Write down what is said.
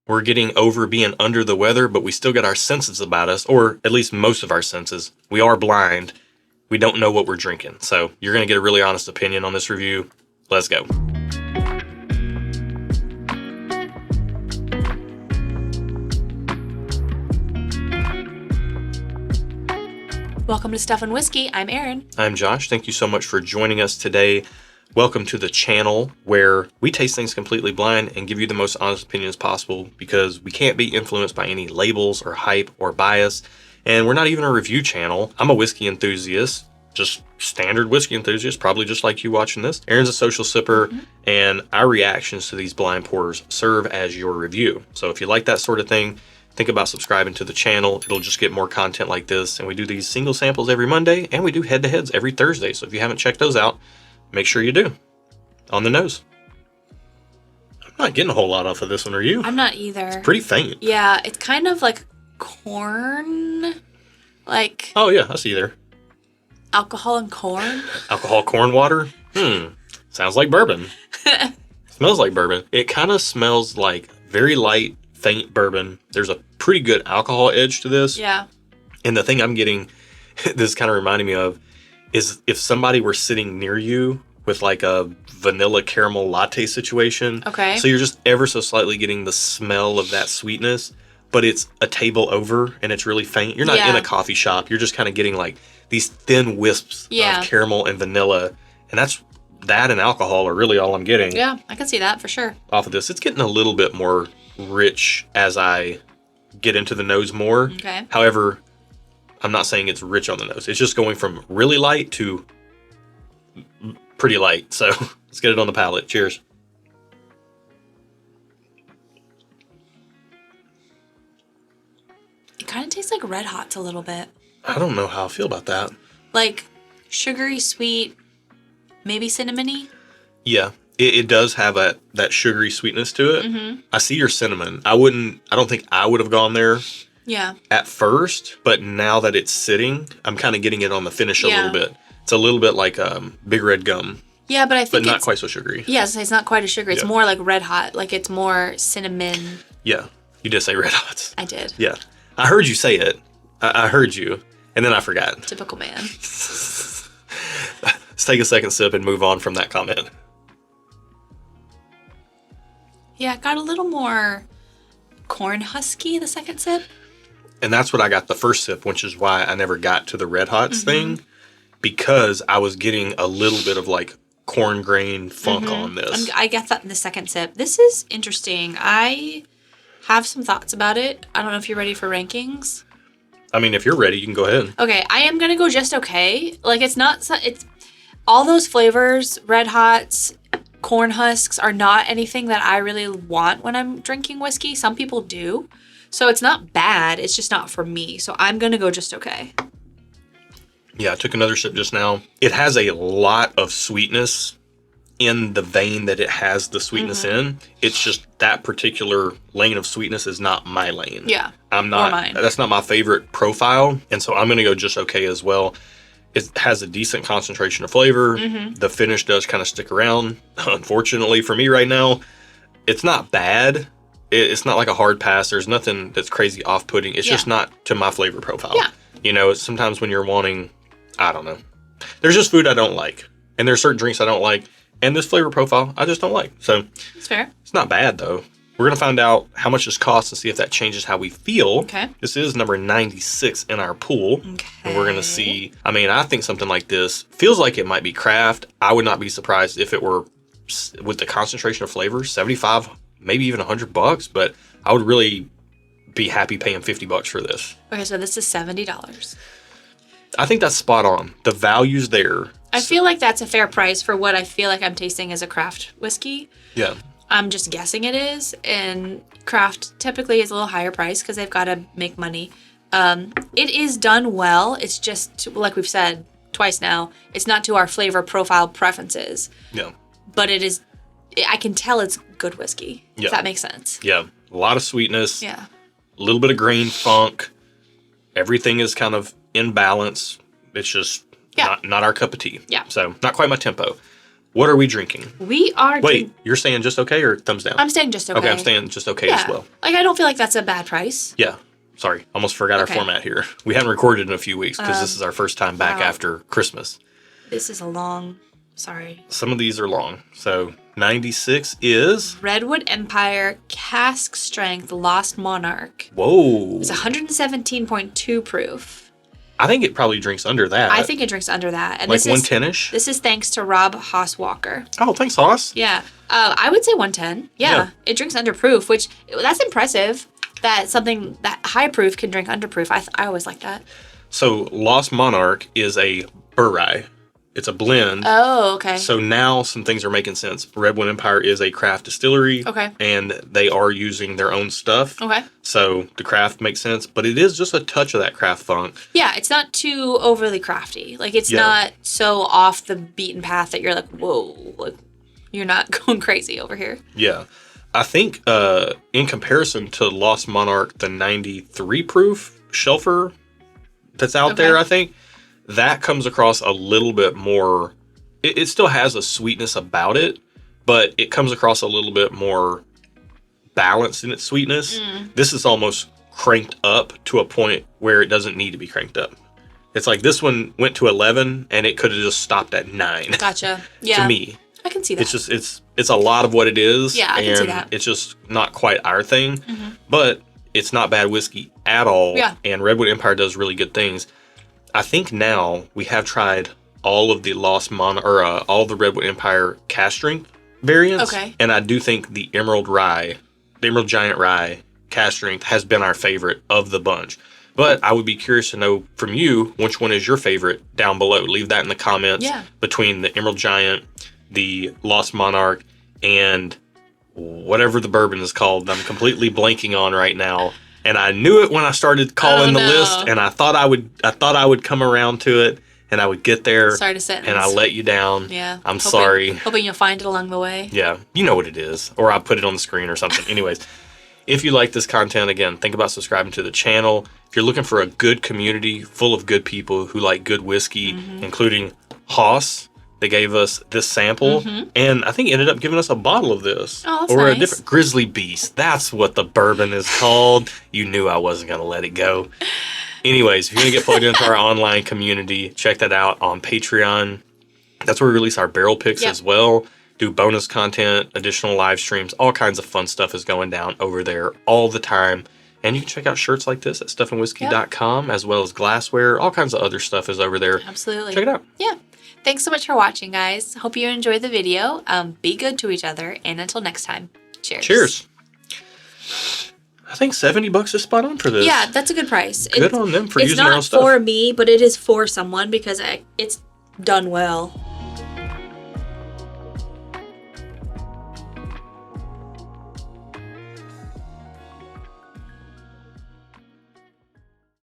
we're getting over being under the weather, but we still got our senses about us, or at least most of our senses. We are blind. We don't know what we're drinking. So you're going to get a really honest opinion on this review. Let's go. Welcome to Stuff and Whiskey. I'm Erin. I'm Josh. Thank you so much for joining us today. Welcome to the channel where we taste things completely blind and give you the most honest opinions possible, because we can't be influenced by any labels or hype or bias. And we're not even a review channel. I'm a whiskey enthusiast, just standard whiskey enthusiast, probably just like you watching this. Erin's a social sipper, and our reactions to these blind pours serve as your review. So if you like that sort of thing, think about subscribing to the channel. It'll just get more content like this. And we do these single samples every Monday, and we do head-to-heads every Thursday. So if you haven't checked those out, make sure you do. On the nose. I'm not getting a whole lot off of this one, are you? I'm not either. It's pretty faint. Yeah, it's kind of like corn. Like... Oh, yeah, I see there. Alcohol and corn? Alcohol corn water? Sounds like bourbon. Smells like bourbon. It kind of smells like very light, faint bourbon. There's a pretty good alcohol edge to this. Yeah. And the thing I'm getting, this kind of reminding me of, is if somebody were sitting near you with like a vanilla caramel latte situation. Okay. So you're just ever so slightly getting the smell of that sweetness, but it's a table over and it's really faint. You're not in a coffee shop. You're just kind of getting like these thin wisps of caramel and vanilla. And that and alcohol are really all I'm getting. Yeah, I can see that for sure. Off of this. It's getting a little bit more rich as I get into the nose more. Okay. However, I'm not saying it's rich on the nose. It's just going from really light to pretty light. So let's get it on the palate. Cheers. It kind of tastes like Red Hots a little bit. I don't know how I feel about that. Like sugary, sweet, maybe cinnamony. Yeah, it does have that sugary sweetness to it. I see your cinnamon. I don't think I would have gone there. Yeah. At first, but now that it's sitting, I'm kind of getting it on the finish a little bit. It's a little bit like Big Red Gum. Yeah, but I think but not quite so sugary. Yes, it's not quite as sugary. It's more like Red Hot. Like it's more cinnamon. Yeah, you did say Red Hots. I did. Yeah, I heard you say it. I heard you, and then I forgot. Typical man. Let's take a second sip and move on from that comment. Yeah, it got a little more corn husky the second sip. And that's what I got the first sip, which is why I never got to the Red Hots thing, because I was getting a little bit of like corn grain funk on this. I get that in the second sip. This is interesting. I have some thoughts about it. I don't know if you're ready for rankings. I mean, if you're ready, you can go ahead. Okay, I am going to go just okay. Like it's all those flavors, Red Hots, corn husks are not anything that I really want when I'm drinking whiskey. Some people do. So it's not bad. It's just not for me. So I'm going to go just okay. Yeah, I took another sip just now. It has a lot of sweetness in the vein that it has the sweetness in. It's just that particular lane of sweetness is not my lane. Yeah. I'm not. Or mine. That's not my favorite profile. And so I'm going to go just okay as well. It has a decent concentration of flavor. The finish does kind of stick around. Unfortunately for me right now, it's not bad. It's not like a hard pass. There's nothing that's crazy off-putting. It's just not to my flavor profile. Yeah. You know, sometimes when you're wanting, I don't know. There's just food I don't like. And there's certain drinks I don't like. And this flavor profile, I just don't like. So It's fair. it's not bad, though. We're going to find out how much this costs and see if that changes how we feel. Okay. This is number 96 in our pool. Okay. And we're going to see. I mean, I think something like this feels like it might be craft. I would not be surprised if it were, with the concentration of flavor, 75, maybe even $100. But I would really be happy paying $50 for this. Okay, so this is $70. I think that's spot on. The value's there. I feel like that's a fair price for what I feel like I'm tasting as a craft whiskey. Yeah. I'm just guessing it is. And craft typically is a little higher price because they've got to make money. It is done well. It's just, like we've said twice now, it's not to our flavor profile preferences. Yeah. But it is, I can tell it's good whiskey, Yeah. if that makes sense. Yeah. A lot of sweetness. Yeah. A little bit of grain funk. Everything is kind of in balance. It's just not our cup of tea. Yeah. So not quite my tempo. What are we drinking? We are... Wait, you're saying just okay or thumbs down? I'm saying just okay. Okay, I'm saying just okay as well. Like, I don't feel like that's a bad price. Yeah. Sorry, almost forgot our format here. We haven't recorded in a few weeks because this is our first time back after Christmas. This is a long... Sorry. Some of these are long. So 96 is... Redwood Empire Cask Strength Lost Monarch. Whoa. It's 117.2 proof. I think it probably drinks under that. I think it drinks under that. And like this 110-ish? This is thanks to Rob Haas-Walker. Oh, thanks, Haas. Yeah. I would say 110. Yeah. It drinks under proof, which that's impressive that something that high proof can drink under proof. I always like that. So Lost Monarch is a burr rye. It's a blend. Oh, okay. So now some things are making sense. Redwood Empire is a craft distillery. Okay. And they are using their own stuff. Okay. So the craft makes sense, but it is just a touch of that craft funk. Yeah, it's not too overly crafty. Like, it's not so off the beaten path that you're like, whoa, like, you're not going crazy over here. Yeah. I think in comparison to Lost Monarch, the 93 proof shelfer that's out there, I think, that comes across a little bit more. It still has a sweetness about it, but it comes across a little bit more balanced in its sweetness. This is almost cranked up to a point where it doesn't need to be cranked up. It's like this one went to 11 and it could have just stopped at 9. Gotcha. Yeah. To me. I can see that. It's just it's a lot of what it is. Yeah, I can see that. It's just not quite our thing. But it's not bad whiskey at all. Yeah. And Redwood Empire does really good things. I think now we have tried all of the all the Redwood Empire cask strength variants. Okay. And I do think the Emerald Giant Rye cask strength has been our favorite of the bunch. But I would be curious to know from you, which one is your favorite down below. Leave that in the comments between the Emerald Giant, the Lost Monarch, and whatever the bourbon is called. I'm completely blanking on right now. And I knew it when I started calling the list, and I thought I would come around to it, and I would get there. Start a sentence. And I let you down. Yeah. I'm sorry. Hoping you'll find it along the way. Yeah. You know what it is. Or I'll put it on the screen or something. Anyways, if you like this content, again, think about subscribing to the channel. If you're looking for a good community full of good people who like good whiskey, including Haas, they gave us this sample, and I think ended up giving us a bottle of this. Oh, that's or nice. A different Grizzly Beast. That's what the bourbon is called. You knew I wasn't going to let it go. Anyways, if you're going to get plugged into our online community, check that out on Patreon. That's where we release our barrel picks as well. Do bonus content, additional live streams, all kinds of fun stuff is going down over there all the time. And you can check out shirts like this at stuffandwhiskey.com, as well as glassware. All kinds of other stuff is over there. Absolutely. Check it out. Yeah. Thanks so much for watching, guys. Hope you enjoyed the video. Be good to each other, and until next time, cheers. Cheers. I think $70 is spot on for this. Yeah, that's a good price. Good on them for using their own stuff. It's not for me, but it is for someone because it's done well.